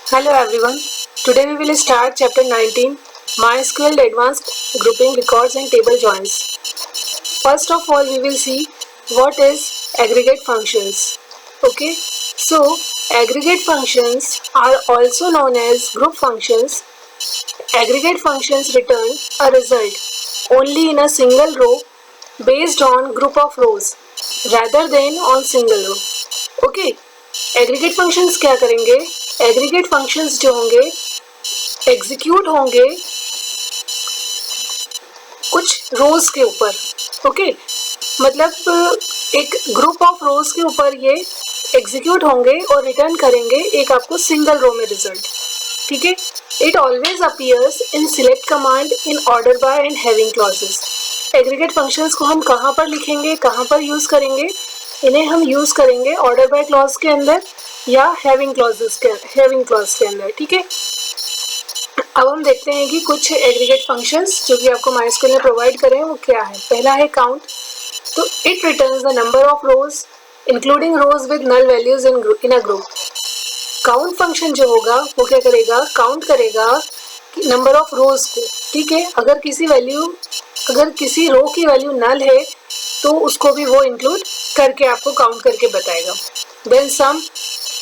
Hello everyone. Today we will start chapter 19 MySQL Advanced Grouping Records and Table Joins. First of all we will see what is aggregate functions. Okay, so aggregate functions are also known as group functions. Aggregate functions return a result only in a single row based on group of rows rather than on single row. Okay, aggregate functions क्या करेंगे? Aggregate functions जो होंगे execute होंगे कुछ रोज के ऊपर. Okay, मतलब एक ग्रुप ऑफ रोज के ऊपर ये एग्जीक्यूट होंगे और रिटर्न करेंगे एक आपको सिंगल रो में रिजल्ट. ठीक है, it always appears in select command in order by and having clauses. Aggregate functions को हम कहाँ पर लिखेंगे, कहाँ पर यूज करेंगे? इन्हें हम यूज करेंगे ऑर्डर बाय क्लॉज के अंदर या हैविंग क्लॉज के अंदर. ठीक है, अब हम देखते हैं कि कुछ एग्रीगेट फंक्शंस जो कि आपको MySQL ने प्रोवाइड करे हैं वो क्या है. पहला है काउंट. तो it returns the number of rows including rows with null values in a group. Count function जो होगा वो क्या करेगा? काउंट करेगा नंबर ऑफ रोज को. ठीक है, अगर किसी रो की वैल्यू नल है तो उसको भी वो इंक्लूड करके आपको काउंट करके बताएगा. Then sum,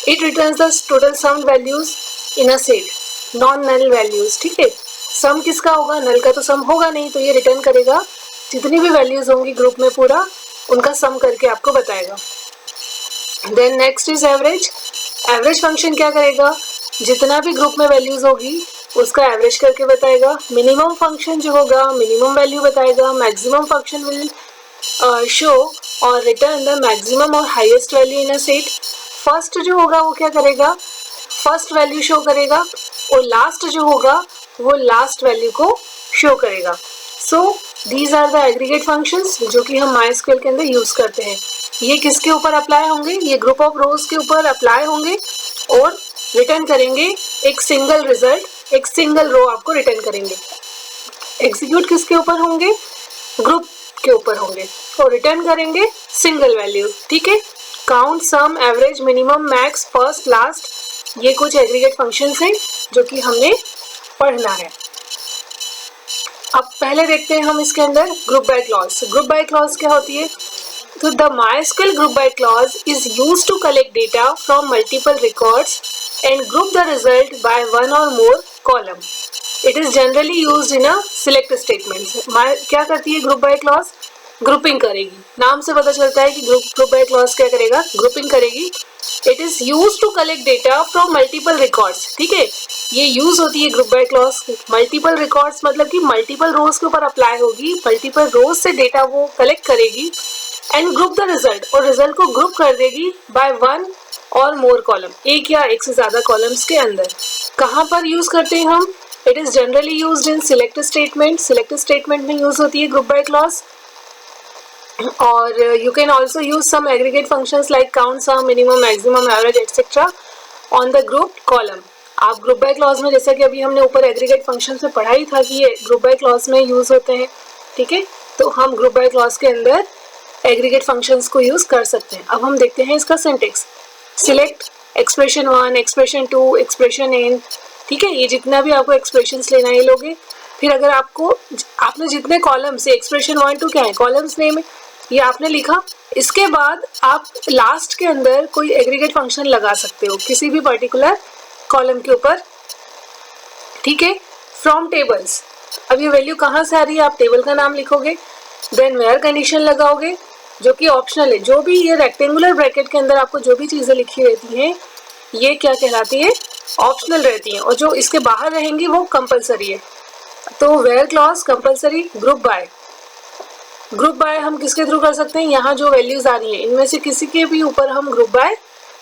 it returns the total sum values in a set non null values. ठीक है, सम किसका होगा? नल का तो सम होगा नहीं, तो ये रिटर्न करेगा जितनी भी वैल्यूज होंगी ग्रुप में पूरा उनका सम करके आपको बताएगा. Then next is average. Average function क्या करेगा? जितना भी ग्रुप में वैल्यूज होगी उसका एवरेज करके बताएगा. मिनिमम फंक्शन जो होगा मिनिमम वैल्यू बताएगा. मैक्सिमम फंक्शन विल शो और रिटर्न द मैक्सिमम और highest value in a set. First जो होगा वो क्या करेगा? फर्स्ट वैल्यू शो करेगा और लास्ट जो होगा वो लास्ट वैल्यू को शो करेगा. So these are the aggregate functions जो कि हम MySQL के अंदर यूज करते हैं. ये किसके ऊपर अप्लाई होंगे? ये ग्रुप ऑफ रोज के ऊपर अप्लाई होंगे और रिटर्न करेंगे एक सिंगल रिजल्ट, एक सिंगल रो आपको रिटर्न करेंगे. एग्जीक्यूट किसके ऊपर होंगे? ग्रुप के ऊपर होंगे और रिटर्न करेंगे सिंगल वैल्यू. ठीक है, count, sum, average, minimum, max, first, last, ये कुछ एग्रीगेट फंक्शंस हैं जो कि हमने पढ़ना है. अब पहले देखते हैं हम इसके अंदर group by clause. Group by clause क्या होती है? तो the MySQL group by clause is used to collect data from multiple records and group the result by one or more column. It is generally used in a select statement. क्या करती है group by clause? Grouping करेगी. नाम से पता चलता है कि ग्रुप बाय क्लॉज क्या करेगा? ग्रुपिंग करेगी. It is use to collect data from multiple records. ठीक है, ये यूज होती है group by clause. Multiple records मतलब कि मल्टीपल रोज के ऊपर अप्लाई होगी. मल्टीपल रोज से डेटा वो कलेक्ट करेगी एंड ग्रुप द रिजल्ट, और रिजल्ट को ग्रुप कर देगी बाय वन और मोर कॉलम, एक या एक से ज्यादा कॉलम्स के अंदर. कहाँ पर यूज करते हैं हम? It is generally used in select statement. Select statement में यूज होती है ग्रुप बाय क्लॉज. और you can also use some aggregate functions like count, sum, minimum, maximum, average etcetera on the group column. आप group by clause में, जैसा कि अभी हमने ऊपर एग्रीगेट फंक्शन में पढ़ा ही था कि ये ग्रुप बाय क्लॉज में यूज होते हैं. ठीक है, तो हम ग्रुप बाय क्लॉज के अंदर एग्रीगेट फंक्शंस को यूज कर सकते हैं. अब हम देखते हैं इसका syntax. Select, expression 1, expression 2, expression N. ठीक है, ये जितना भी आपको एक्सप्रेशंस लेना है लोगे. फिर अगर आपने जितने कॉलम से एक्सप्रेशन 1 2 क्या है, कॉलम्स नेम है, ये आपने लिखा. इसके बाद आप लास्ट के अंदर कोई एग्रीगेट फंक्शन लगा सकते हो किसी भी पर्टिकुलर कॉलम के ऊपर. ठीक है, फ्रॉम टेबल्स. अब ये वैल्यू कहाँ से आ रही है? आप टेबल का नाम लिखोगे. देन वेयर कंडीशन लगाओगे जो कि ऑप्शनल है. जो भी ये रेक्टेंगुलर ब्रैकेट के अंदर आपको जो भी चीजें लिखी रहती हैं ये क्या कहलाती है? ऑप्शनल रहती हैं, और जो इसके बाहर रहेंगी वो कंपलसरी है. तो where clause compulsory. Group by हम किसके थ्रू कर सकते हैं? यहाँ जो वैल्यूज आ रही हैं इनमें से किसी के भी ऊपर हम ग्रुप बाय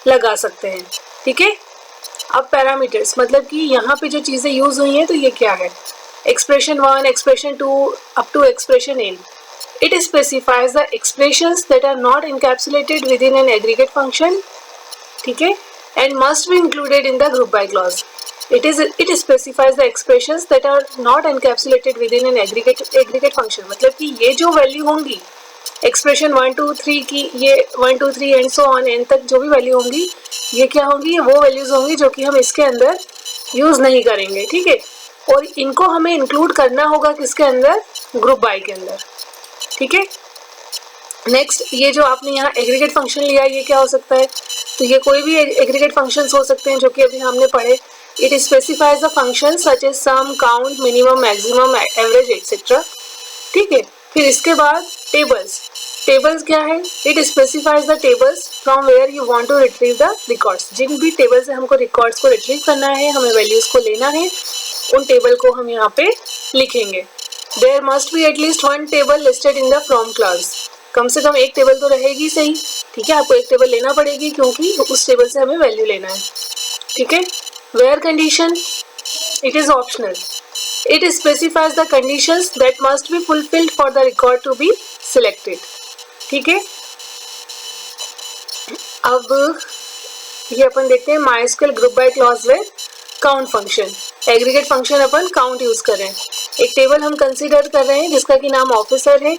लगा सकते हैं. ठीक है, अब पैरामीटर्स मतलब कि यहाँ पे जो चीजें यूज हुई हैं तो ये क्या है? Expression 1, expression 2 up to expression N. It specifies the expressions that are not encapsulated within an aggregate function. ठीक है, and must be included in the group by clause. It specifies the expressions that are not encapsulated within an aggregate function. मतलब कि ये जो value होंगी expression 1 2 3 की ये 1 2 3 and so on an तक जो भी वैल्यू होंगी ये क्या होंगी, ये वो वैल्यूज होंगी जो कि हम इसके अंदर यूज नहीं करेंगे, ठीक है। और इनको हमें इंक्लूड करना होगा किसके अंदर, ग्रुप बाय के अंदर, ठीक है। नेक्स्ट, ये जो आपने यहाँ एग्रीगेट फंक्शन लिया ये क्या हो सकता है, तो ये कोई भी एग्रीगेट फंक्शंस हो सकते हैं जो कि अभी हमने पढ़े। It specifies the function such as sum, count, minimum, maximum, average etcetera, ठीक है। फिर इसके बाद टेबल्स, टेबल्स क्या है, it specifies the tables from where you want to retrieve the records. जिन भी टेबल से हमको रिकॉर्ड्स को रिट्रीव करना है, हमें वैल्यूज को लेना है, उन टेबल को हम यहाँ पे लिखेंगे। There must be at least one table listed in the from class, कम से कम एक टेबल तो रहेगी सही, ठीक है। आपको एक टेबल लेना पड़ेगी क्योंकि उस टेबल से हमें वैल्यू लेना है, ठीक है। Where condition, it is optional, it specifies the conditions that must be fulfilled for the record to be selected, ठीक है। अब ये अपन देखते हैं MySQL group by clause with count function. Aggregate function अपन काउंट यूज कर रहे हैं, एक टेबल हम कंसीडर कर रहे हैं जिसका कि नाम ऑफिसर है,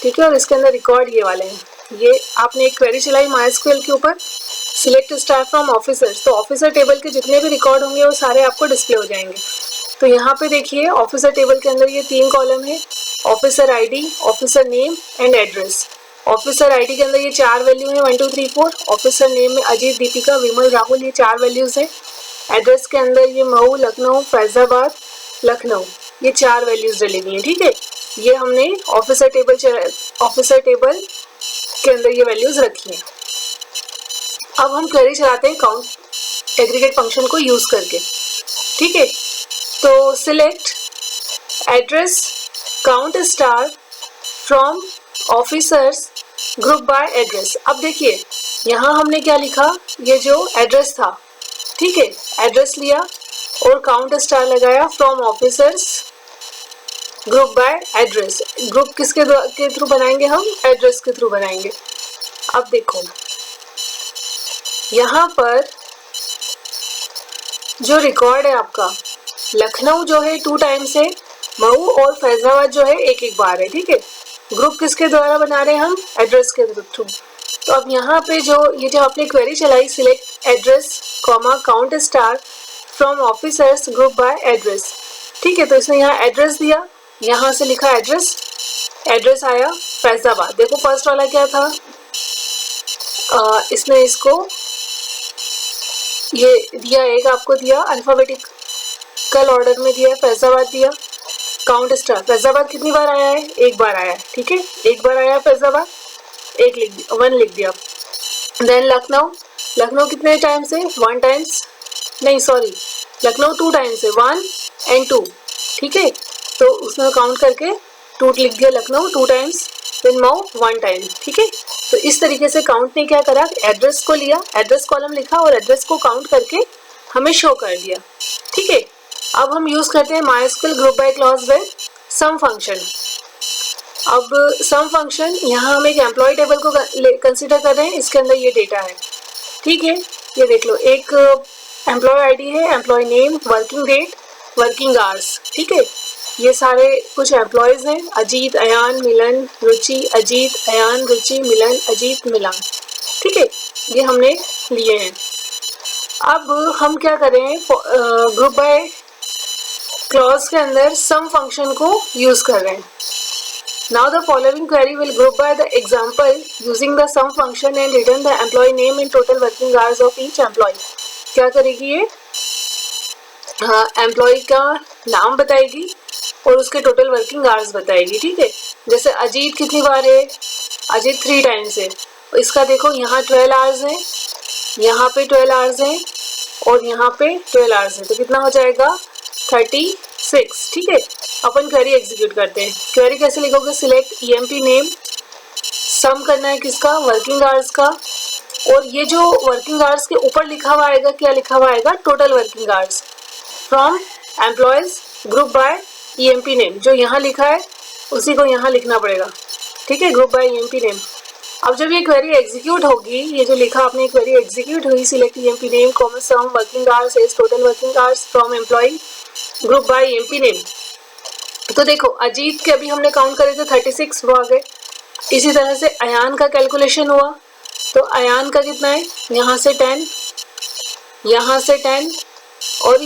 ठीक है। और इसके अंदर रिकॉर्ड ये वाले हैं। ये आपने एक क्वेरी चलाई माइस्क्वेल के ऊपर, सिलेक्ट स्टार फ्रॉम ऑफिसर्स, तो ऑफिसर टेबल के जितने भी रिकॉर्ड होंगे वो सारे आपको डिस्प्ले हो जाएंगे। तो यहाँ पे देखिए ऑफिसर टेबल के अंदर ये 3 कॉलम है, officer ID, officer name and address. Officer ID के अंदर ये 4 वैल्यू है 1 2 3 4, ऑफिसर नेम में अजीत, दीपिका, विमल, राहुल, ये 4 वैल्यूज है। एड्रेस के अंदर ये मऊ, लखनऊ, फैजाबाद, लखनऊ, ये 4 वैल्यूज डलेनी है, ठीक है। ये हमने ऑफिसर टेबल के अंदर ये वैल्यूज रखी हैं। अब हम क्वेरी चलाते हैं काउंट एग्रीगेट फंक्शन को यूज करके, ठीक है। तो select address count star from officers group by address. अब देखिए यहाँ हमने क्या लिखा, ये जो एड्रेस था, ठीक है, एड्रेस लिया और काउंट स्टार लगाया from officers group by address. Group किसके के थ्रू बनाएंगे हम, एड्रेस के थ्रू बनाएंगे। अब देखो यहाँ पर जो रिकॉर्ड है आपका, लखनऊ जो है 2 टाइम्स है, मऊ और फैजाबाद जो है 1 बार है, ठीक है। ग्रुप किसके द्वारा बना रहे हैं हम, एड्रेस के थ्रू। तो अब यहाँ पे ये जो आपने क्वेरी चलाई, select address comma count star from officers group by address, ठीक है। तो इसने यहाँ एड्रेस दिया, यहाँ से लिखा एड्रेस, एड्रेस आया फैजाबाद। देखो फर्स्ट वाला क्या था, इसने इसको ये दिया, एक आपको दिया अल्फाबेटिकल ऑर्डर में दिया, फैजाबाद दिया, काउंट स्टार। फैजाबाद कितनी बार आया है, 1 बार आया है, ठीक है, 1 बार आया फैजाबाद, 1 लिख दिया। देन लखनऊ, लखनऊ कितने टाइम्स है, 1 टाइम्स, नहीं सॉरी, लखनऊ 2 टाइम्स है, 1 एंड 2, ठीक है। तो उसने काउंट करके 2 लिख दिया, Lucknow 2 times, then Mau 1 time, ठीक है। तो इस तरीके से काउंट ने क्या करा, एड्रेस को लिया, एड्रेस कॉलम लिखा और एड्रेस को काउंट करके हमें शो कर दिया, ठीक है। अब हम यूज करते हैं MySQL group by clause with sum function. अब सम फंक्शन, यहाँ हम एक एम्प्लॉय टेबल को कंसीडर कर रहे हैं, इसके अंदर ये डेटा है, ठीक है। ये देख लो, एक एम्प्लॉय आईडी है, employ name, working date, working hours, ठीक है। ये सारे कुछ एम्प्लॉयज हैं, अजीत, अयान, मिलन, रुचि, अजीत, अयान, रुचि, मिलन, अजीत, मिलान, ठीक है। ये हमने लिए हैं। अब हम क्या करें, ग्रुप बाय क्लॉज के अंदर सम फंक्शन को यूज कर रहे हैं। Now the following query will group by the example using the sum function and return the employee name and total working hours of each employee. क्या करेगी ये, एम्प्लॉय का नाम बताएगी और उसके टोटल वर्किंग आवर्स बताएगी, ठीक है। जैसे अजीत कितनी बार है, अजीत 3 टाइम्स है, इसका देखो यहाँ 12 आवर्स है, यहाँ पे 12 आवर्स है और यहाँ पे 12 आवर्स है, तो कितना हो जाएगा 36, ठीक है। अपन क्वेरी एग्जीक्यूट करते हैं। क्वेरी कैसे लिखोगे, सिलेक्ट ईएमपी नेम, सम करना है किसका, वर्किंग आवर्स का, और ये जो वर्किंग आवर्स के ऊपर लिखा हुआ आएगा, क्या लिखा हुआ आएगा, total working hours from employees group by EMP name. जो यहाँ लिखा है उसी को यहाँ लिखना पड़ेगा, ठीक है, ग्रुप बाय ईएमपी नेम। अब जब ये क्वेरी एग्जीक्यूट होगी, ये जो लिखा आपने क्वेरी एग्जीक्यूट हुई, select EMP name comma sum working hours is total working hours from employ group by EMP name. तो देखो अजीत के अभी हमने काउंट करे थे 36, वो आ गए, इसी तरह से अयान का कैलकुलेशन हुआ, तो अयान का कितना है, यहाँ से 10, यहाँ से 10 और